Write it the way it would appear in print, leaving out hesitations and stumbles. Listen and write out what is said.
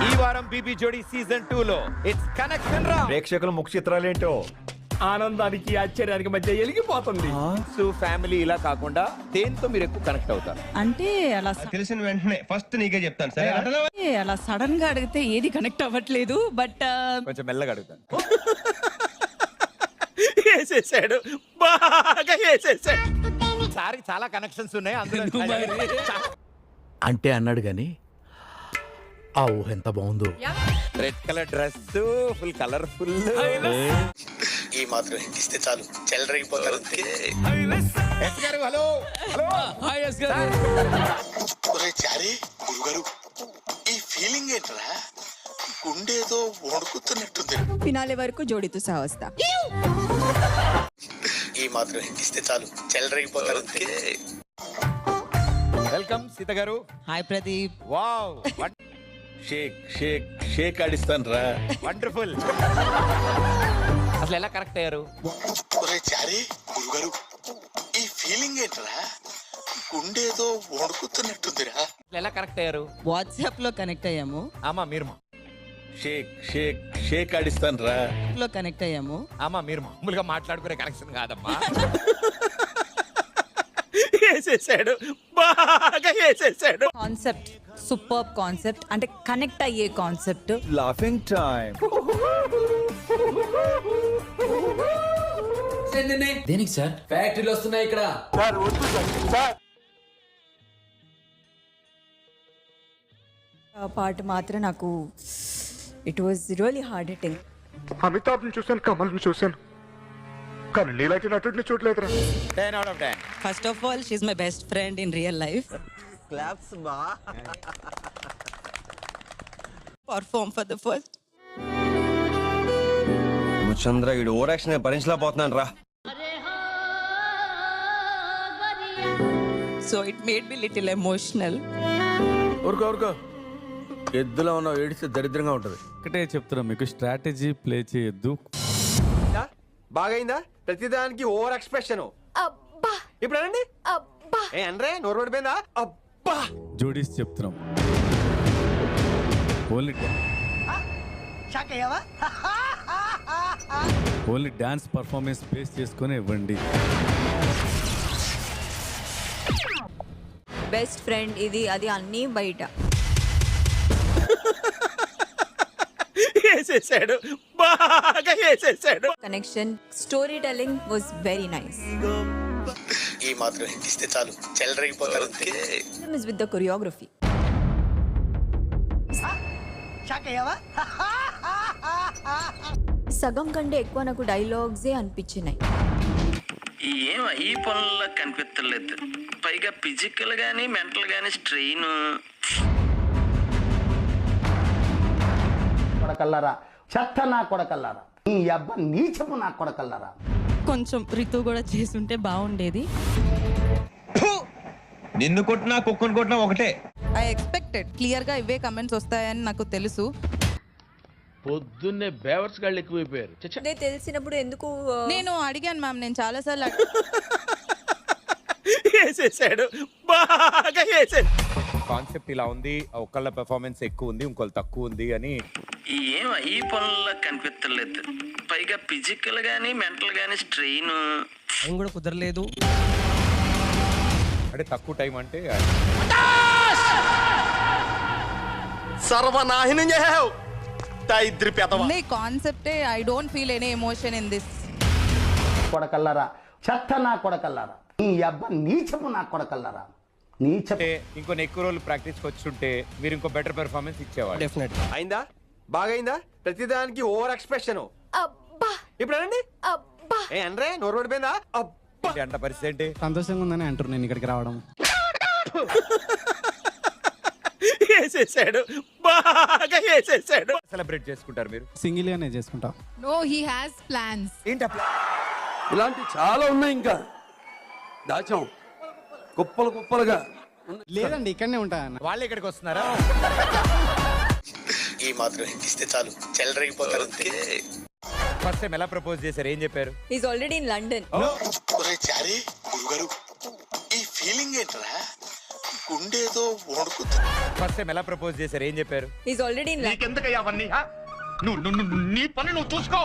ఈ వారం బీబీ జోడీ సీజన్ 2 లో ఇట్స్ కనెక్షన్ రా. ప్రేక్షకుల ముఖ చిత్రాలేంటో ఆనందానికి ఆశ్చర్యానికి మధ్య ఎలిగిపోతుంది. సో ఫ్యామిలీ ఇలా కాకుండా దేంతో మీరు ఎక్కువ కనెక్ట్ అవుతారు? అంటే అలా తెలిసిన వెంటనే ఫస్ట్ నీకే చెప్తాను సరే. అలా సడన్ గా అడిగితే ఏది కనెక్ట్ అవ్వట్లేదు. బట్ కొంచెం మెల్లగా అడుగుతాను. వేసేసాడు, బాగా వేసేసాడు. సారీ చాలా కనెక్షన్స్ ఉన్నాయి అందులో. అంటే అన్నాడు గాని ఆ ఊహ ఎంత బాగుందో. Red colour dress full colourful. ఈ మాత్రం ఇస్తే చాలు చెల్లరగిపోతారు. హలో హలో చారి గురుగారు ఈ ఫీలింగ్ ఏంట్రా? గుండేదో వణుకుతున్నట్టుంది. ఫినాలే వరకు జోడితో సహా వస్తా. ఈ మాత్రం ఇస్తే చాలు చెల్లరగిపోతారు. వెల్కమ్ సీత గారు. హాయ్ ప్రదీప్. వావ్ షేక్ షేక్ షేక్ ఆడిస్తాను రా. వండర్ఫుల్. అసలు ఎలా కరెక్ట్ అయ్యారు? చారి గురుగారు ఈ ఫీలింగ్ ఏంట్రా? గుండేదో వణుకుతున్నట్టుందిరా. ఎలా కరెక్ట్ అయ్యారు? వాట్సాప్ లో కనెక్ట్ అయ్యాము. ఆమా మీరు షేక్ షేక్ షేక్ ఆడిస్తాను రా. లో కనెక్ట్ అయ్యాము. ఆమా మీరు మామూలుగా మాట్లాడుకునే కనెక్షన్ కాదమ్మా. వేసేసాడు, బాగా వేసేసాడు. కాన్సెప్ట్ సూపర్ కాన్సెప్ట్, అంటే కనెక్ట్ అయ్యే కాన్సెప్ట్. Laughing time. దేనికి సార్? ఫ్యాక్టరీలు వస్తున్నాయి ఇక్కడ. ఆ పాట మాత్రం నాకు it was really hard hitting. అమితాబ్ని చూశాను, కమల్ని చూశాను, కానీ నీలాంటి నటుడిని చూడలేదురా. 10 out of 10. First of all she is my best friend in real life. Claps బా. Perform for the first. Chandra వీడు ఓవర్ యాక్షన్ భరించలేకపోతున్నాను రా. So it made me little emotional. ఊరుకో ఊరుకో, ఎద్దులో ఉన్న ఏడిస్తే దరిద్రంగా ఉంటది. ఒకటే చెప్తున్నా మీకు, స్ట్రాటజీ ప్లే చేయొద్దు. బాగైందా? ప్రతిదానికి ఓవర్ ఎక్స్ప్రెషన్. ఇప్పుడు అనండి. ఏ అనరే నోరు పడిపోయిందా? అబ్బా జోడీస్ చెప్తున్నాం. ఓన్లీ డాన్స్ పర్ఫార్మెన్స్ బేస్ చేసుకొని ఇవ్వండి. బెస్ట్ ఫ్రెండ్ ఇది అది అన్నీ బయట. వేసేసాడు, బాగా వేసేసాడు. Connection story telling was very nice. ఈ మాత్రం ఇస్తే చాలు చెల్లరగిపోతారు. With the choreography. సగం కంటే ఎక్కువ నాకు డైలాగ్సే అనిపించినాయి. ఏం ఈ పనుల్లో కనిపించలేదు. పైగా ఫిజికల్ గానీ మెంటల్ గానీ స్ట్రెయిన్. కొడకల్లారా, చెత్త నా కొడకల్లారా, ఈ అబ్బ నీచము నా కొడకల్లారా. కొంచెం రితు కూడా చేసుంటే బాగుండేది. నిన్ను కొట్టినా కుక్కను కొట్టినా ఒకటే. ఐ ఎక్స్పెక్టెడ్ క్లియర్ గా ఇవే కమెంట్స్ వస్తాయని నాకు తెలుసు. పొద్దున్నే బేవర్స్ గాళ్ళు ఎక్కువైపోయారు. తెలిసినప్పుడు ఎందుకు నేను అడిగాను మ్యామ్. నేను చాలా సార్లు వేసేసాడు, బాగా వేసేసాడు. కాన్సెప్ట్ ఇలా ఉంది, ఒకళ్ళ పెర్ఫార్మెన్స్ ఎక్కువ ఉంది, ఇంకోళ్ళు తక్కువ ఉంది అని. ఏం ఈ పనుల్లో కనిపించలేదు. పైగా ఫిజికల్ గానీ మెంటల్ గానీ స్ట్రెయిన్. ఏం కూడా కుదరలేదు. అంటే తక్కువ టైం అంటే సర్వనాశనం చేసావు. కాన్సెప్టే I don't feel any emotion in this. కొడకల్లారా, చెత్త నా కొడకల్లారా, ఈ అబ్బ నీచము నా కొడకల్లారా, నీచ. ఇంకొన్ని ఎక్కువ రోజులు ప్రాక్టీస్ వచ్చుంటే మీరు ఇంకో బెటర్ పెర్ఫార్మెన్స్ ఇచ్చేవాళ్ళు. డెఫినెట్. అయిందా? బాగైందా? ప్రతిదానికి ఓవర్ ఎక్స్ప్రెషన్. ఇప్పుడు అనండి. ఏ అనరే నోరు పడిపోయిందా? అబ్బా అంట పరిస్థితి ఏంటి? సంతోషంగా ఉందని అంటారు నేను ఇక్కడికి రావడం. వేసేసాడు, బాగా వేసేసాడు. సెలబ్రేట్ చేసుకుంటారు మీరు? సింగిల్ గానే చేసుకుంటా. No he has plans. ఏంటి ఇలాంటి చాలా ఉన్నాయి, ఇంకా దాచాం కుప్పలు కుప్పలుగా. లేదండి ఇక్కడనే ఉంటా. వాళ్ళు ఇక్కడికి వస్తున్నారా? ఈ మాత్రం ఇస్తే చాలు చెల్లరగిపోతారు. ఫస్ట్ టైం ఎలా ప్రపోజ్ చేశారు? ఏం చెప్పారు? Is already in London. Chari గురుగారు ఈ ఫీలింగ్ ఏంట్రా? గుండేదో వణుకుతుంది. ఫస్ట్ టైం ఎలా ప్రపోజ్ చేశారు, ఏం చెప్పారు? Is already in love. నీకెందుకయ్యా అవన్నీ? నువ్వు నీ పని నువ్వు చూసుకో.